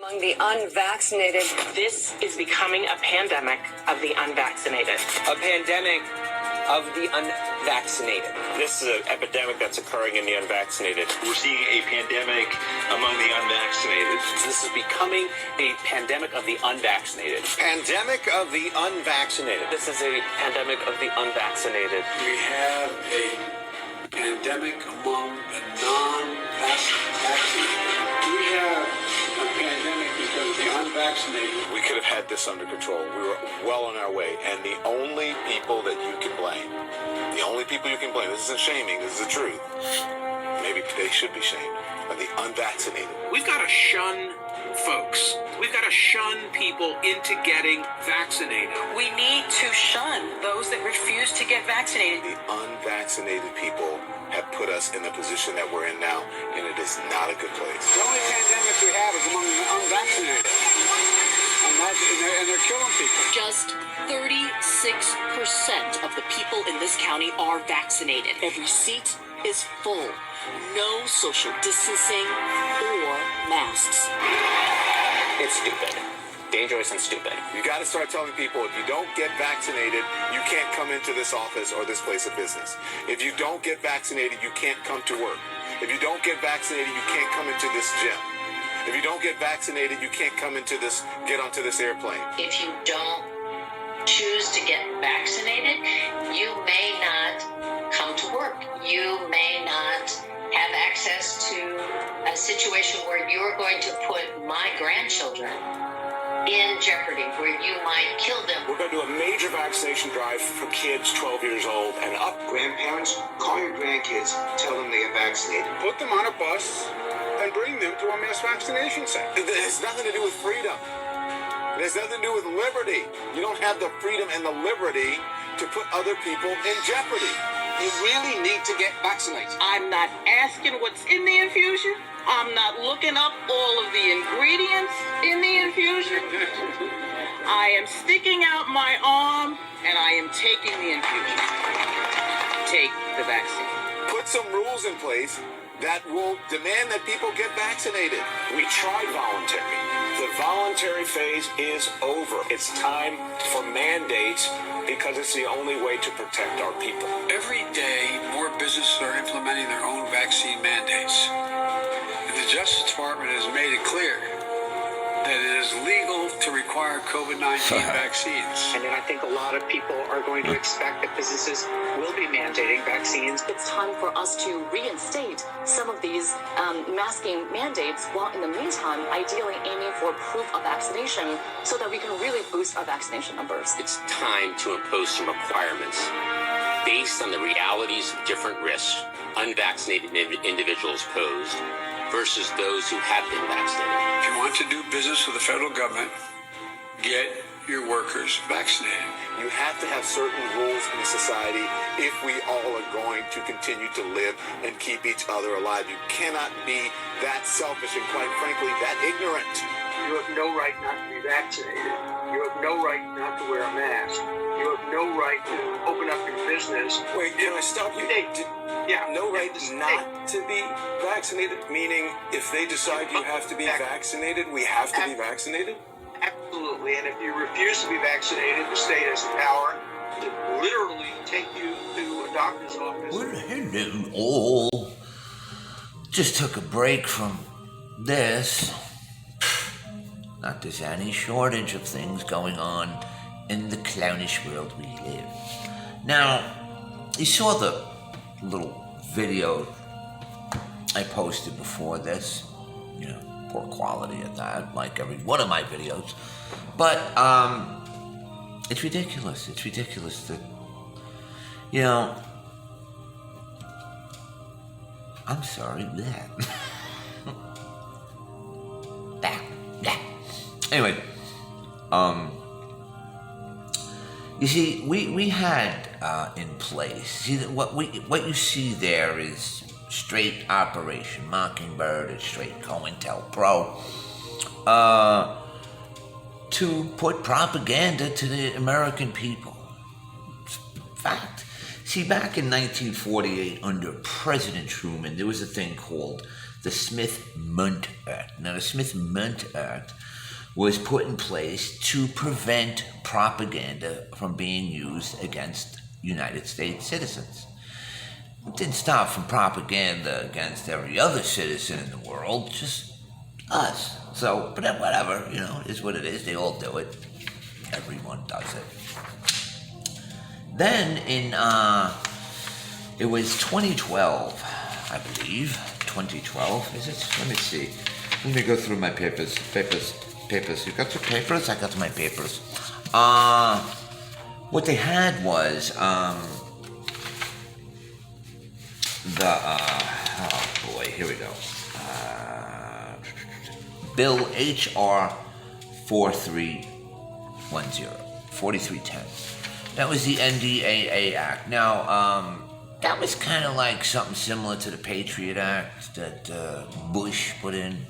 Among the unvaccinated. This is becoming a pandemic of the unvaccinated. A pandemic of the unvaccinated. This is an epidemic that's occurring in the unvaccinated. We're seeing a pandemic among the unvaccinated. So this is becoming a pandemic of the unvaccinated. Pandemic of the unvaccinated. This is a pandemic of the unvaccinated. We have a pandemic among the non-vaccinated. We have a pandemic because of the unvaccinated. We could have had this under control. We were well on our way. And the only people that you can blame, this isn't shaming, this is the truth. Maybe they should be shamed, are the unvaccinated. We've got to shun folks. We've got to shun people into getting vaccinated. We need to shun those that refuse to get vaccinated. The unvaccinated people have put us in the position that we're in now, and it is not a good place. The only pandemic we have is among the unvaccinated. And they're killing people. Just 36% of the people in this county are vaccinated. Every seat is full. No social distancing or masks. It's stupid. Dangerous and stupid. You got to start telling people, if you don't get vaccinated, you can't come into this office or this place of business. If you don't get vaccinated, you can't come to work. If you don't get vaccinated, you can't come into this gym. If you don't get vaccinated, you can't get onto this airplane. If you don't choose to get vaccinated, you may not come to work. You may not have access to a situation where you're going to put my grandchildren in jeopardy, where you might kill them. We're going to do a major vaccination drive for kids 12 years old and up. Grandparents, call your grandkids, tell them they are vaccinated. Put them on a bus and bring them to a mass vaccination center. It has nothing to do with freedom. It has nothing to do with liberty. You don't have the freedom and the liberty to put other people in jeopardy. You really need to get vaccinated. I'm not asking what's in the infusion. I'm not looking up all of the ingredients in the infusion. I am sticking out my arm and I am taking the infusion. Take the vaccine. Put some rules in place that will demand that people get vaccinated. We tried voluntary. The voluntary phase is over. It's time for mandates because it's the only way to protect our people. Every day, more businesses are implementing their own vaccine mandates. And the Justice Department has made it clear that it is legal to require COVID-19 vaccines. And then I think a lot of people are going to expect that businesses will be mandating vaccines. It's time for us to reinstate some of these masking mandates, while in the meantime, ideally aiming for proof of vaccination so that we can really boost our vaccination numbers. It's time to impose some requirements based on the realities of different risks unvaccinated individuals posed versus those who have been vaccinated. If you want to do business with the federal government, get your workers vaccinated. You have to have certain rules in society if we all are going to continue to live and keep each other alive. You cannot be that selfish and, quite frankly, that ignorant. You have no right not to be vaccinated. You have no right not to wear a mask. You have no right to open up your business. Wait, can I stop you? No right not to be vaccinated, meaning if they decide you have to be vaccinated, we have to be vaccinated? Absolutely. And if you refuse to be vaccinated, the state has the power to literally take you to a doctor's office. Well, hello all. Just took a break from this. Not there's any shortage of things going on in the clownish world we live. Now, you saw the little video I posted before this. You know, poor quality at that, like every one of my videos. But, it's ridiculous. It's ridiculous that, you know, I'm sorry, that. Anyway, you see, we had in place. See, what you see there is straight Operation Mockingbird and straight COINTELPRO to put propaganda to the American people. Fact. See, back in 1948, under President Truman, there was a thing called the Smith-Mundt Act. Now, the Smith-Mundt Act was put in place to prevent propaganda from being used against United States citizens. It didn't stop from propaganda against every other citizen in the world, just us. So, but whatever, you know, is what it is. They all do it. Everyone does it. Then in, it was 2012, I believe. 2012, is it? Let me see. Let me go through my papers. Papers. You got your papers? I got my papers. What they had was, oh boy, here we go. Bill H.R. 4310. That was the NDAA Act. Now, that was kind of like something similar to the Patriot Act that Bush put in.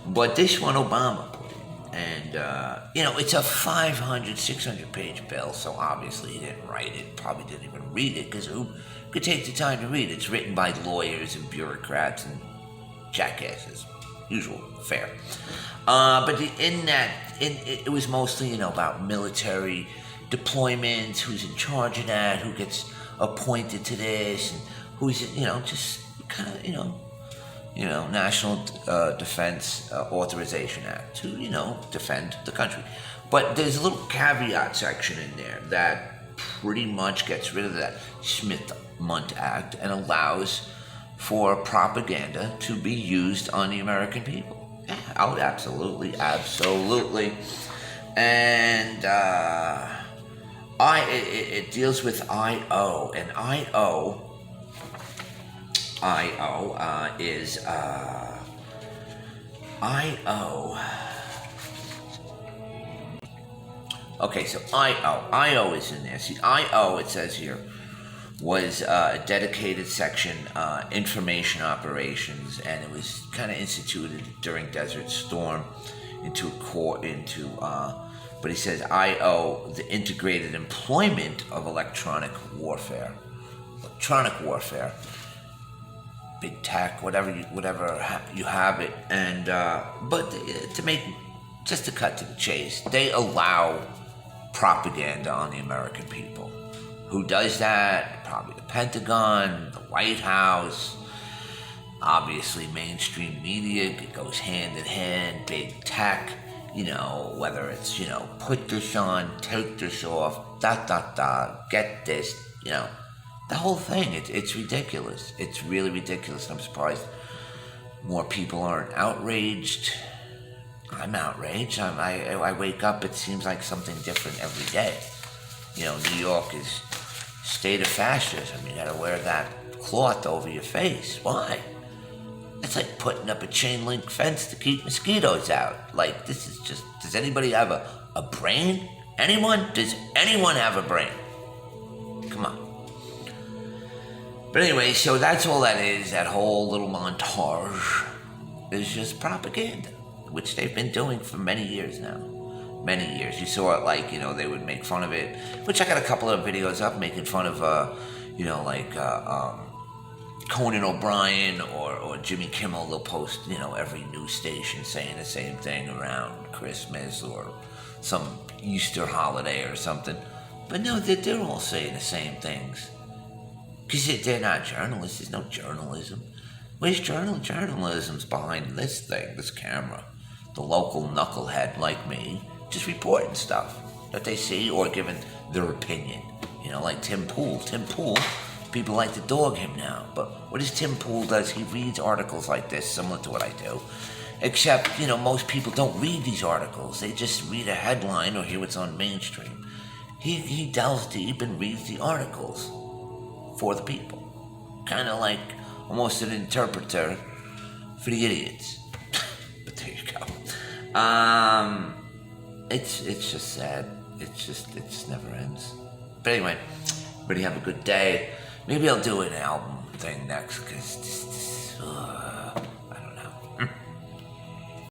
But this one Obama put in. And, you know, it's a 500, 600-page bill, so obviously he didn't write it, probably didn't even read it, because who could take the time to read it? It's written by lawyers and bureaucrats and jackasses. Usual fare. But it was mostly, you know, about military deployments, who's in charge of that, who gets appointed to this, and who's, you know, just kind of, you know, National Defense Authorization Act to, you know, defend the country. But there's a little caveat section in there that pretty much gets rid of that Smith-Mundt Act and allows for propaganda to be used on the American people. Yeah, oh, absolutely. And it deals with I.O. and I.O. is I.O. Okay, so I.O. is in there. See, I.O., it says here, was a dedicated section, information operations, and it was kind of instituted during Desert Storm but he says I.O., the integrated employment of electronic warfare. Big tech, whatever you have it, and but to cut to the chase, they allow propaganda on the American people. Who does that? Probably the Pentagon, the White House, obviously mainstream media. It goes hand in hand. Big tech, you know, whether it's, you know, put this on, take this off, get this, you know. The whole thing, it's ridiculous. It's really ridiculous. I'm surprised more people aren't outraged. I'm outraged. I wake up, it seems like something different every day. You know, New York is state of fascism. You gotta wear that cloth over your face. Why? It's like putting up a chain link fence to keep mosquitoes out. Like, this is just, does anybody have a brain? Anyone? Does anyone have a brain? Come on. But anyway, so that's all that is. That whole little montage is just propaganda, which they've been doing for many years now. Many years. You saw it, like, you know, they would make fun of it, which I got a couple of videos up making fun of, you know, like Conan O'Brien or Jimmy Kimmel. They'll post, you know, every news station saying the same thing around Christmas or some Easter holiday or something. But no, they're all saying the same things. Because they're not journalists. There's no journalism. Where's journalism's behind this thing, this camera? The local knucklehead like me just reporting stuff that they see or giving their opinion. You know, like Tim Pool. Tim Pool, people like to dog him now. But what does Tim Pool does? He reads articles like this, similar to what I do. Except, you know, most people don't read these articles. They just read a headline or hear what's on mainstream. He delves deep and reads the articles for the people. Kind of like almost an interpreter for the idiots. But there you go. It's just sad. It just never ends. But anyway, everybody have a good day. Maybe I'll do an album thing next, because